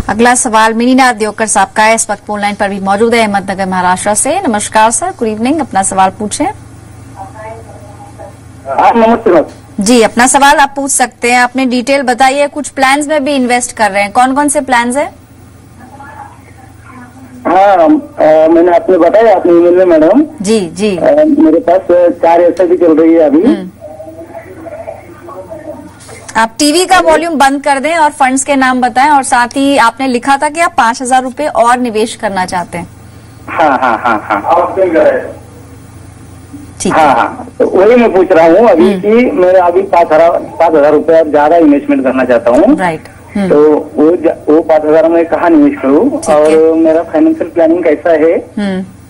अगला सवाल मिनीनाथ देवकर साहब का है, इस वक्त फोन लाइन पर भी मौजूद है अहमदनगर महाराष्ट्र से। नमस्कार सर, गुड इवनिंग, अपना सवाल पूछें। नमस्ते जी, अपना सवाल आप पूछ सकते हैं। आपने डिटेल बताइए, कुछ प्लान्स में भी इन्वेस्ट कर रहे हैं, कौन कौन से प्लान्स हैं? हाँ, मैंने आपने बताया अपने ईमेल में मैडम। जी जी। मेरे पास 4 SIP चल रही है अभी। आप टीवी का वॉल्यूम बंद कर दें और फंड्स के नाम बताएं, और साथ ही आपने लिखा था कि आप 5,000 रुपए और निवेश करना चाहते हैं। हाँ हाँ हाँ हाँ ठीक हाँ है। हाँ, तो वही मैं पूछ रहा हूँ अभी कि मैं अभी 5,000 रुपया ज्यादा इन्वेस्टमेंट करना चाहता हूँ। राइट। तो वो 5,000 में कहाँ निवेश करूँ और मेरा फाइनेंशियल प्लानिंग कैसा है,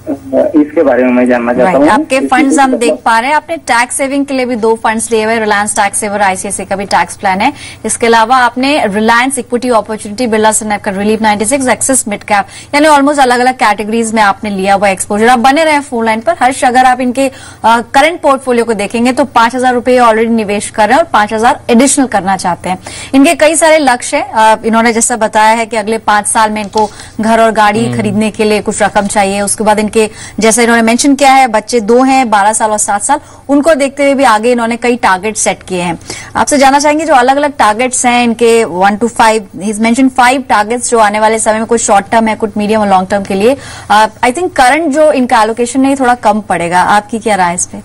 इसके बारे में मैं जानना चाहता हूँ। आपके फंड्स हम देख पा रहे हैं, आपने टैक्स सेविंग के लिए भी 2 फंड्स लिए हुए, रिलायंस टैक्स सेवर, ICICI का भी टैक्स प्लान है। इसके अलावा आपने रिलायंस इक्विटी अपॉर्चुनिटी, बिरला सन लाइफ का रिलीफ 96, एक्सिस मिड कैप, यानी ऑलमोस्ट अलग अलग कैटेगरीज में आपने लिया हुआ एक्सपोजर। आप बने रहे फोन लाइन पर। हर्ष, अगर आप इनके करंट पोर्टफोलियो को देखेंगे तो 5,000 रुपए ऑलरेडी निवेश कर रहे हैं और 5,000 एडिशनल करना चाहते हैं। इनके कई सारे लक्ष्य है। इन्होंने जैसा बताया है कि अगले 5 साल में इनको घर और गाड़ी खरीदने के लिए कुछ रकम चाहिए। उसके बाद इनके, जैसे इन्होंने मेंशन किया है, बच्चे 2 हैं, 12 साल और 7 साल, उनको देखते हुए भी आगे इन्होंने कई टारगेट सेट किए हैं। आपसे जानना चाहेंगे जो अलग अलग टारगेट्स हैं इनके 1 to 5, ही मेंशन 5 टारगेट्स जो आने वाले समय में कुछ शॉर्ट टर्म है, कुछ मीडियम और लॉन्ग टर्म के लिए। आई थिंक करंट जो इनका एलोकेशन है थोड़ा कम पड़ेगा, आपकी क्या राय इस पे?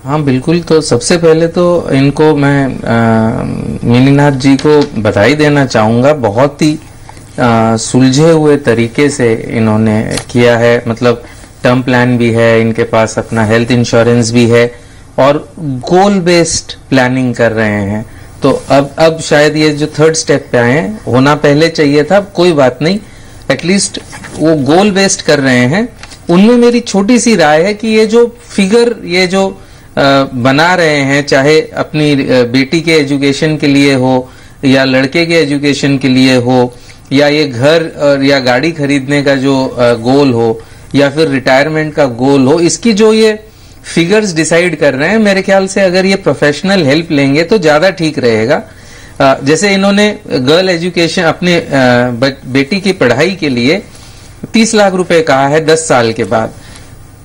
हाँ बिल्कुल, तो सबसे पहले तो इनको मैं मिनीनाथ जी को बधाई देना चाहूंगा। बहुत ही सुलझे हुए तरीके से इन्होंने किया है। मतलब टर्म प्लान भी है इनके पास, अपना हेल्थ इंश्योरेंस भी है और गोल बेस्ड प्लानिंग कर रहे हैं। तो अब शायद ये जो 3rd स्टेप पे आए हैं, होना पहले चाहिए था, कोई बात नहीं, एटलीस्ट वो गोल बेस्ड कर रहे हैं। उनमें मेरी छोटी सी राय है कि ये जो फिगर ये जो बना रहे हैं, चाहे अपनी बेटी के एजुकेशन के लिए हो या लड़के के एजुकेशन के लिए हो, या ये घर और या गाड़ी खरीदने का जो गोल हो, या फिर रिटायरमेंट का गोल हो, इसकी जो ये फिगर्स डिसाइड कर रहे हैं, मेरे ख्याल से अगर ये प्रोफेशनल हेल्प लेंगे तो ज्यादा ठीक रहेगा। जैसे इन्होंने गर्ल एजुकेशन, अपने बेटी की पढ़ाई के लिए 30 लाख रुपए कहा है 10 साल के बाद।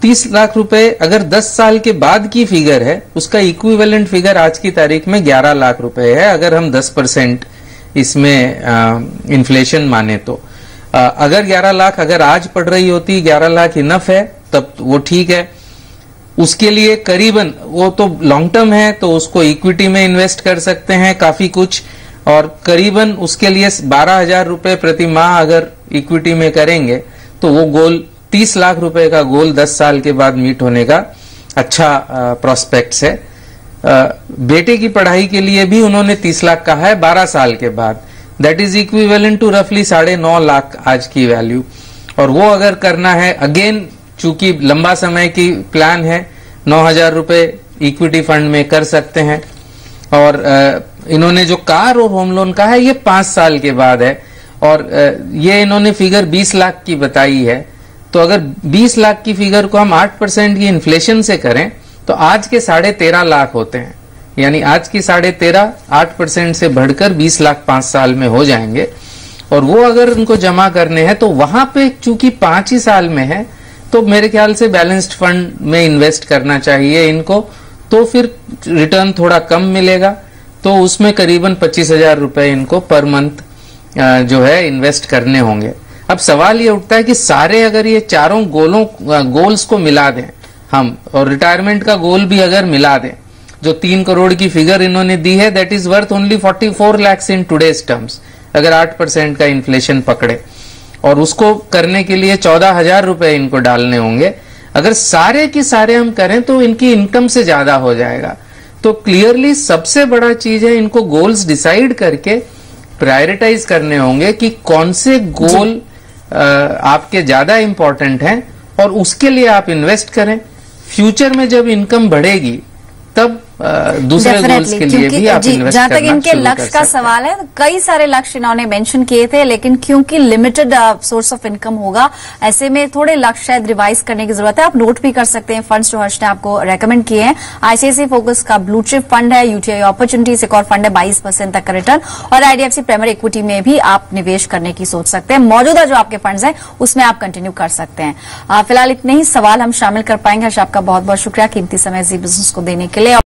30 लाख रुपए अगर 10 साल के बाद की फिगर है, उसका इक्विवेलेंट फिगर आज की तारीख में 11 लाख रुपए है, अगर हम 10% इसमें इन्फ्लेशन माने तो। अगर 11 लाख अगर आज पड़ रही होती, 11 लाख इनफ है, तब वो ठीक है। उसके लिए करीबन, वो तो लॉन्ग टर्म है तो उसको इक्विटी में इन्वेस्ट कर सकते हैं काफी कुछ, और करीबन उसके लिए 12,000 रुपए प्रति माह अगर इक्विटी में करेंगे तो वो गोल 30 लाख रुपए का गोल 10 साल के बाद मीट होने का अच्छा प्रोस्पेक्ट्स है। बेटे की पढ़ाई के लिए भी उन्होंने 30 लाख कहा है 12 साल के बाद, दैट इज इक्विवेलेंट टू रफली 9.5 लाख आज की वैल्यू। और वो अगर करना है, अगेन चूंकि लंबा समय की प्लान है, 9,000 रुपए इक्विटी फंड में कर सकते हैं। और इन्होंने जो कार और होम लोन कहा है ये 5 साल के बाद है, और ये इन्होंने फिगर 20 लाख की बताई है। तो अगर 20 लाख की फिगर को हम 8% की इन्फ्लेशन से करें तो आज के 13.5 लाख होते हैं, यानी आज की 13.5 8% से बढ़कर 20 लाख 5 साल में हो जाएंगे। और वो अगर उनको जमा करने हैं तो वहां पे चूंकि 5 ही साल में है, तो मेरे ख्याल से बैलेंस्ड फंड में इन्वेस्ट करना चाहिए इनको, तो फिर रिटर्न थोड़ा कम मिलेगा। तो उसमें करीबन 25,000 रुपए इनको पर मंथ जो है इन्वेस्ट करने होंगे। अब सवाल ये उठता है कि सारे अगर ये चारों गोल्स को मिला दें हम, और रिटायरमेंट का गोल भी अगर मिला दें, जो 3 करोड़ की फिगर इन्होंने दी है, that is worth only 44 lakhs in today's terms, अगर 8% का इन्फ्लेशन पकड़े, और उसको करने के लिए 14,000 रुपए इनको डालने होंगे। अगर सारे की सारे हम करें तो इनकी इनकम से ज्यादा हो जाएगा। तो क्लियरली सबसे बड़ा चीज है, इनको गोल्स डिसाइड करके प्रायोरिटाइज करने होंगे कि कौन से गोल आपके ज्यादा इंपॉर्टेंट हैं, और उसके लिए आप इन्वेस्ट करें। फ्यूचर में जब इनकम बढ़ेगी तब दूसरे गोल्स के लिए भी आप इन्वेस्ट जहां तक करना इनके शुरू कर लक्ष्य का सकते हैं। सवाल है, कई सारे लक्ष्य इन्होंने मेंशन किए थे, लेकिन क्योंकि लिमिटेड सोर्स ऑफ इनकम होगा, ऐसे में थोड़े लक्ष्य शायद रिवाइज करने की जरूरत है। आप नोट भी कर सकते हैं फंड्स जो हर्ष ने आपको रेकमेंड किए हैं। आईसीआईसीआई फोकस का ब्लू चिप फंड है, यूटीआई अपॉर्चुनिटीज एक और फंड है 22% तक का रिटर्न, और आईडीएफसी प्राइमरी इक्विटी में भी आप निवेश करने की सोच सकते हैं। मौजूदा जो आपके फंड्स हैं उसमें आप कंटिन्यू कर सकते हैं। फिलहाल इतने ही सवाल हम शामिल कर पाएंगे। हर्ष, आपका बहुत बहुत शुक्रिया कीमती समय जी बिजनेस को देने के लिए।